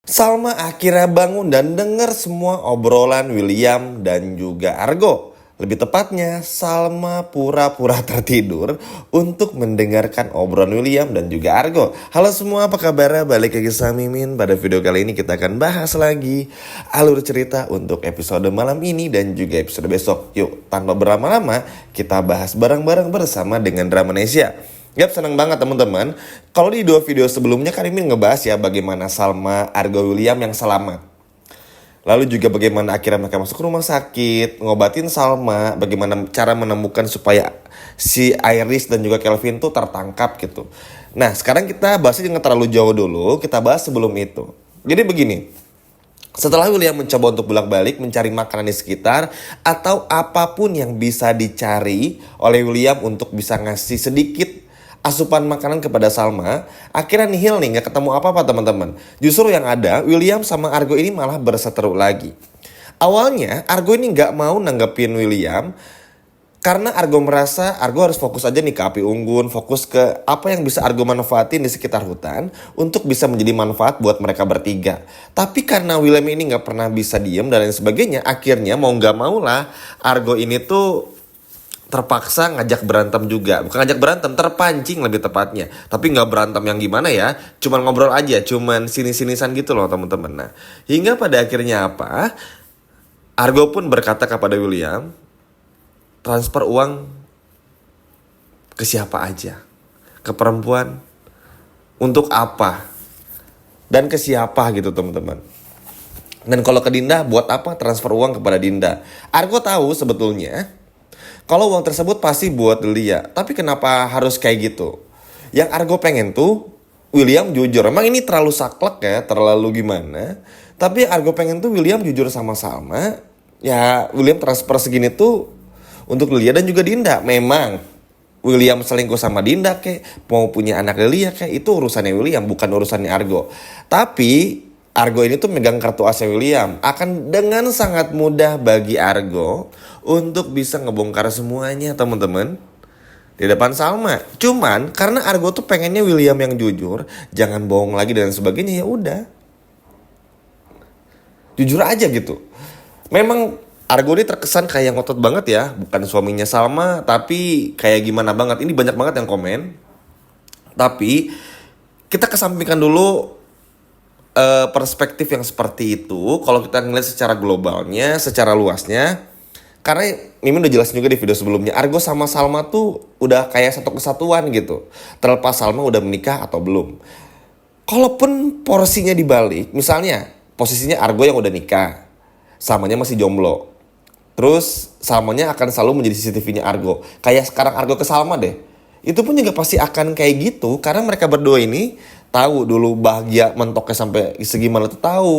Salma akhirnya bangun dan dengar semua obrolan William dan juga Argo. Lebih tepatnya, Salma pura-pura tertidur untuk mendengarkan obrolan William dan juga Argo. Halo semua, apa kabarnya? Balik lagi sama Mimin. Pada video kali ini kita akan bahas lagi alur cerita untuk episode malam ini dan juga episode besok. Yuk, tanpa berlama-lama, kita bahas bareng-bareng bersama dengan Dramanesia. Yap, senang banget teman-teman. Kalau di dua video sebelumnya kan Mimin ngebahas ya bagaimana Salma, Argo, William yang selamat. Lalu juga bagaimana akhirnya mereka masuk rumah sakit, ngobatin Salma, bagaimana cara menemukan supaya si Iris dan juga Kelvin tuh tertangkap gitu. Nah, sekarang kita bahasnya jangan terlalu jauh dulu, kita bahas sebelum itu. Jadi begini, setelah William mencoba untuk bolak-balik mencari makanan di sekitar atau apapun yang bisa dicari oleh William untuk bisa ngasih sedikit asupan makanan kepada Salma, akhirnya nihil nih, gak ketemu apa-apa teman-teman. Justru yang ada, William sama Argo ini malah berseteru lagi. Awalnya Argo ini gak mau nanggepin William karena Argo merasa Argo harus fokus aja nih ke api unggun, fokus ke apa yang bisa Argo manfaatin di sekitar hutan untuk bisa menjadi manfaat buat mereka bertiga. Tapi karena William ini gak pernah bisa diem dan lain sebagainya, akhirnya mau gak mau lah Argo ini tuh terpaksa ngajak berantem juga. Bukan ngajak berantem, terpancing lebih tepatnya. Tapi gak berantem yang gimana ya, cuman ngobrol aja, cuman sini-sinisan gitu loh teman-teman. Nah, hingga pada akhirnya apa, Argo pun berkata kepada William, transfer uang ke siapa aja, ke perempuan, untuk apa, dan ke siapa gitu teman-teman. Dan kalau ke Dinda, buat apa transfer uang kepada Dinda? Argo tahu sebetulnya kalau uang tersebut pasti buat Lia. Tapi kenapa harus kayak gitu? Yang Argo pengen tuh William jujur. Emang ini terlalu saklek ya, terlalu gimana. Tapi Argo pengen tuh William jujur sama Salma. Ya William transfer segini tuh untuk Lia dan juga Dinda. Memang William selingkuh sama Dinda kayak mau punya anak Lia kayak itu urusannya William, bukan urusannya Argo. Tapi Argo ini tuh megang kartu as William. Akan dengan sangat mudah bagi Argo untuk bisa ngebongkar semuanya teman-teman di depan Salma. Cuman karena Argo tuh pengennya William yang jujur, jangan bohong lagi dan sebagainya, ya udah. Jujur aja gitu. Memang Argo ini terkesan kayak ngotot banget ya, bukan suaminya Salma, tapi kayak gimana banget. Ini banyak banget yang komen. Tapi kita kesampingkan dulu perspektif yang seperti itu. Kalau kita ngeliat secara globalnya, secara luasnya, karena Mimin udah jelasin juga di video sebelumnya, Argo sama Salma tuh udah kayak satu kesatuan gitu, terlepas Salma udah menikah atau belum. Kalaupun porsinya dibalik, misalnya posisinya Argo yang udah nikah, Salmanya masih jomblo, terus Salmanya akan selalu menjadi CCTV-nya Argo. Kayak sekarang Argo ke Salma deh, itu pun juga pasti akan kayak gitu. Karena mereka berdua ini tahu dulu bahagia mentoknya sampai segimana tuh tahu.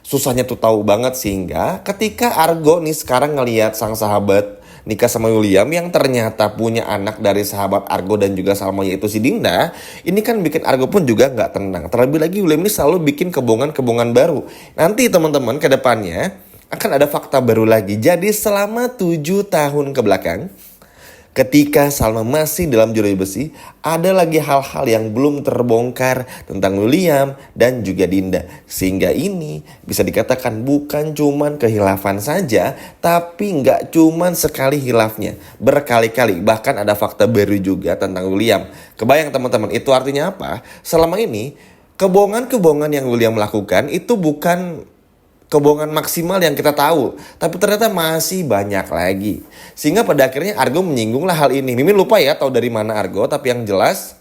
Susahnya tuh tahu banget. Sehingga ketika Argo nih sekarang ngelihat sang sahabat nikah sama William yang ternyata punya anak dari sahabat Argo dan juga Salma, yaitu si Dinda, ini kan bikin Argo pun juga gak tenang. Terlebih lagi William ini selalu bikin kebohongan-kebohongan baru. Nanti teman-teman ke depannya akan ada fakta baru lagi. Jadi selama 7 tahun ke belakang, ketika Salma masih dalam jeruji besi, ada lagi hal-hal yang belum terbongkar tentang William dan juga Dinda. Sehingga ini bisa dikatakan bukan cuman kehilafan saja, tapi nggak cuman sekali hilafnya, berkali-kali. Bahkan ada fakta baru juga tentang William. Kebayang teman-teman, itu artinya apa? Selama ini kebohongan-kebohongan yang William lakukan itu bukan kebohongan maksimal yang kita tahu, tapi ternyata masih banyak lagi. Sehingga pada akhirnya Argo menyinggunglah hal ini. Mimin lupa ya tahu dari mana Argo, tapi yang jelas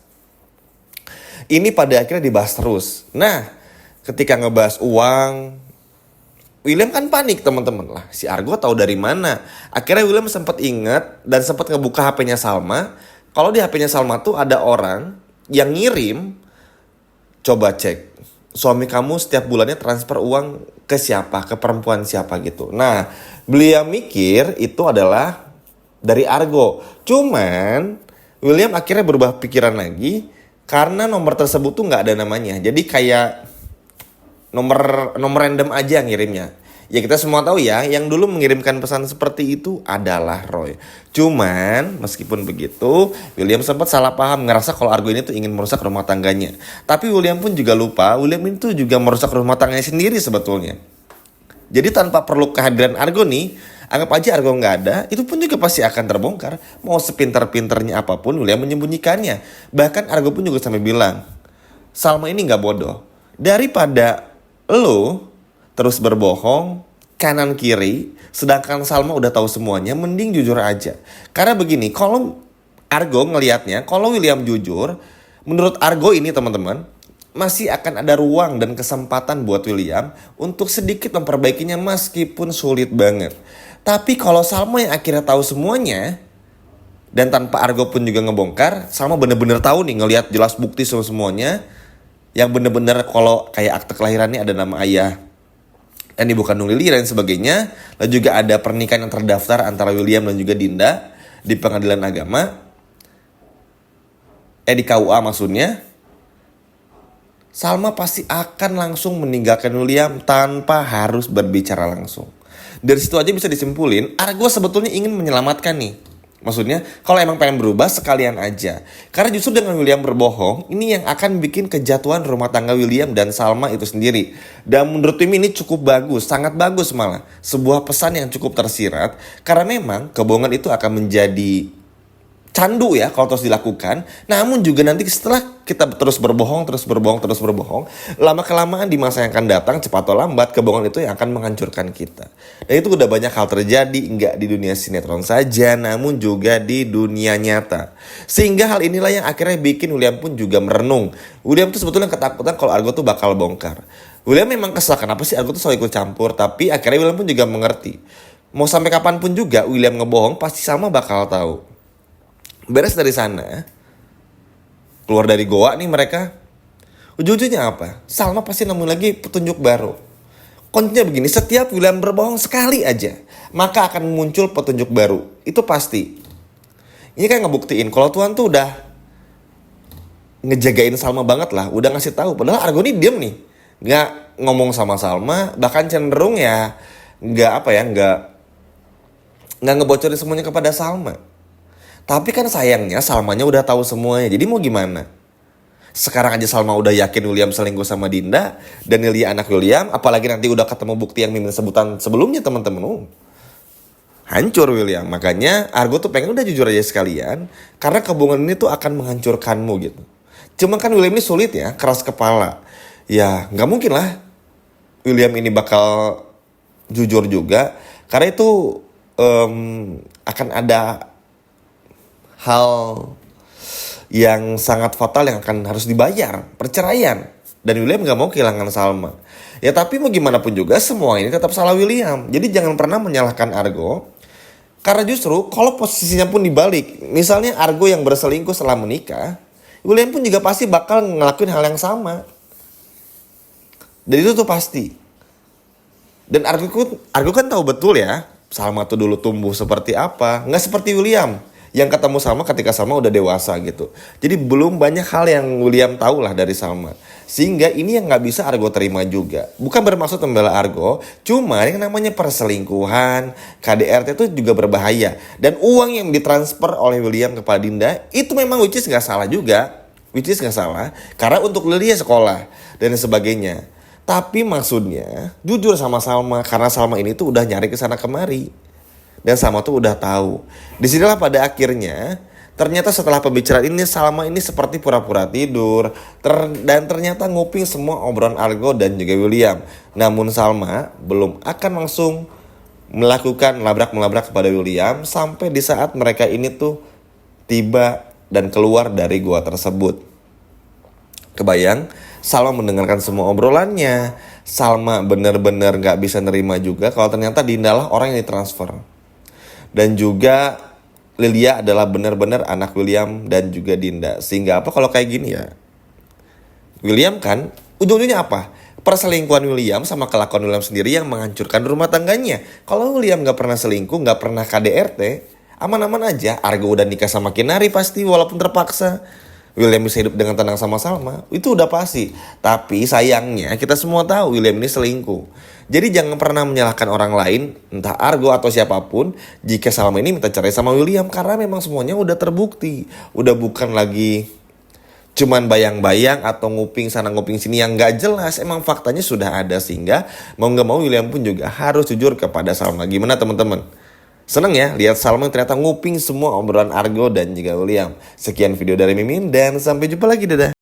ini pada akhirnya dibahas terus. Nah, ketika ngebahas uang, William kan panik teman-teman lah. Si Argo tahu dari mana? Akhirnya William sempat ingat dan sempat ngebuka HP-nya Salma. Kalau di HP-nya Salma tuh ada orang yang ngirim, coba cek, suami kamu setiap bulannya transfer uang ke siapa, ke perempuan siapa gitu. Nah, beliau mikir itu adalah dari Argo. Cuman William akhirnya berubah pikiran lagi karena nomor tersebut tuh nggak ada namanya. Jadi kayak nomor random aja ngirimnya. Ya kita semua tahu ya, yang dulu mengirimkan pesan seperti itu adalah Roy. Cuman meskipun begitu, William sempat salah paham ngerasa kalau Argo ini tuh ingin merusak rumah tangganya. Tapi William pun juga lupa, William itu juga merusak rumah tangganya sendiri sebetulnya. Jadi tanpa perlu kehadiran Argo nih, anggap aja Argo nggak ada, itu pun juga pasti akan terbongkar. Mau sepintar-pintarnya apapun, William menyembunyikannya. Bahkan Argo pun juga sampai bilang, Salma ini nggak bodoh. Daripada lo terus berbohong kanan kiri, sedangkan Salma udah tahu semuanya, mending jujur aja. Karena begini, kalau Argo ngelihatnya, kalau William jujur, menurut Argo ini teman-teman, masih akan ada ruang dan kesempatan buat William untuk sedikit memperbaikinya meskipun sulit banget. Tapi kalau Salma yang akhirnya tahu semuanya dan tanpa Argo pun juga ngebongkar, Salma bener-bener tahu nih ngelihat jelas bukti semuanya yang bener-bener kalau kayak akte kelahirannya ada nama ayah dan ibu kandung Lily dan sebagainya. Lalu juga ada pernikahan yang terdaftar antara William dan juga Dinda di pengadilan agama. Di KUA maksudnya. Salma pasti akan langsung meninggalkan William tanpa harus berbicara langsung. Dari situ aja bisa disimpulin, Argo sebetulnya ingin menyelamatkan nih. Maksudnya, kalau emang pengen berubah sekalian aja. Karena justru dengan William berbohong, ini yang akan bikin kejatuhan rumah tangga William dan Salma itu sendiri. Dan menurut tim ini cukup bagus, sangat bagus malah. Sebuah pesan yang cukup tersirat, karena memang kebohongan itu akan menjadi candu ya kalau terus dilakukan. Namun juga nanti setelah kita terus berbohong, lama kelamaan di masa yang akan datang cepat atau lambat kebohongan itu yang akan menghancurkan kita. Dan itu udah banyak hal terjadi, nggak di dunia sinetron saja, namun juga di dunia nyata. Sehingga hal inilah yang akhirnya bikin William pun juga merenung. William tuh sebetulnya ketakutan kalau Argo tuh bakal bongkar. William memang kesal kenapa sih Argo tuh selalu ikut campur, tapi akhirnya William pun juga mengerti. Mau sampai kapanpun juga William ngebohong pasti Salma bakal tahu. Beres dari sana, keluar dari goa nih mereka. Ujung-ujungnya apa? Salma pasti nemuin lagi petunjuk baru. Kuncinya begini, setiap William berbohong sekali aja, maka akan muncul petunjuk baru. Itu pasti. Ini kan ngebuktiin kalau Tuhan tuh udah ngejagain Salma banget lah. Udah ngasih tahu. Padahal Argo ini diem nih. Nggak ngomong sama Salma, bahkan cenderung ya nggak ngebocorin semuanya kepada Salma. Tapi kan sayangnya Salmanya udah tahu semuanya. Jadi mau gimana? Sekarang aja Salma udah yakin William selingkuh sama Dinda. Dan Lilia anak William. Apalagi nanti udah ketemu bukti yang Mimin sebutan sebelumnya teman-teman. Hancur William. Makanya Argo tuh pengen udah jujur aja sekalian. Karena kebohongan ini tuh akan menghancurkanmu gitu. Cuma kan William ini sulit ya. Keras kepala. Ya gak mungkin lah William ini bakal jujur juga. Karena itu akan ada hal yang sangat fatal yang akan harus dibayar, perceraian. Dan William gak mau kehilangan Salma. Ya tapi mau gimana pun juga semua ini tetap salah William. Jadi jangan pernah menyalahkan Argo. Karena justru kalau posisinya pun dibalik, misalnya Argo yang berselingkuh setelah menikah, William pun juga pasti bakal ngelakuin hal yang sama. Dan itu tuh pasti. Dan Argo kan tahu betul ya, Salma tuh dulu tumbuh seperti apa. Gak seperti William yang ketemu Salma ketika Salma udah dewasa gitu. Jadi belum banyak hal yang William tahu lah dari Salma. Sehingga ini yang gak bisa Argo terima juga. Bukan bermaksud membela Argo, cuma yang namanya perselingkuhan, KDRT itu juga berbahaya. Dan uang yang ditransfer oleh William kepada Dinda itu memang which is gak salah juga. Which is gak salah, karena untuk Lilia sekolah dan sebagainya. Tapi maksudnya jujur sama Salma, karena Salma ini tuh udah nyari kesana kemari. Dan Salma tuh udah tahu. Disinilah pada akhirnya ternyata setelah pembicaraan ini Salma ini seperti pura-pura tidur dan ternyata nguping semua obrolan Argo dan juga William. Namun Salma belum akan langsung melakukan melabrak kepada William sampai di saat mereka ini tuh tiba dan keluar dari gua tersebut. Kebayang Salma mendengarkan semua obrolannya. Salma benar-benar gak bisa nerima juga kalau ternyata Dinda lah orang yang ditransfer. Dan juga Lilia adalah benar-benar anak William dan juga Dinda. Sehingga apa kalau kayak gini ya, William kan ujung-ujungnya apa? Perselingkuhan William sama kelakuan William sendiri yang menghancurkan rumah tangganya. Kalau William gak pernah selingkuh, gak pernah KDRT, aman-aman aja. Argo udah nikah sama Kinari pasti walaupun terpaksa. William bisa hidup dengan tenang sama Salma, itu udah pasti. Tapi sayangnya kita semua tahu William ini selingkuh. Jadi jangan pernah menyalahkan orang lain, entah Argo atau siapapun, jika Salma ini minta cerai sama William. Karena memang semuanya udah terbukti. Udah bukan lagi cuman bayang-bayang atau nguping sana nguping sini yang gak jelas. Emang faktanya sudah ada, sehingga mau gak mau William pun juga harus jujur kepada Salma. Gimana teman-teman? Seneng ya lihat Salma yang ternyata nguping semua obrolan Argo dan juga William. Sekian video dari Mimin dan sampai jumpa lagi, dadah.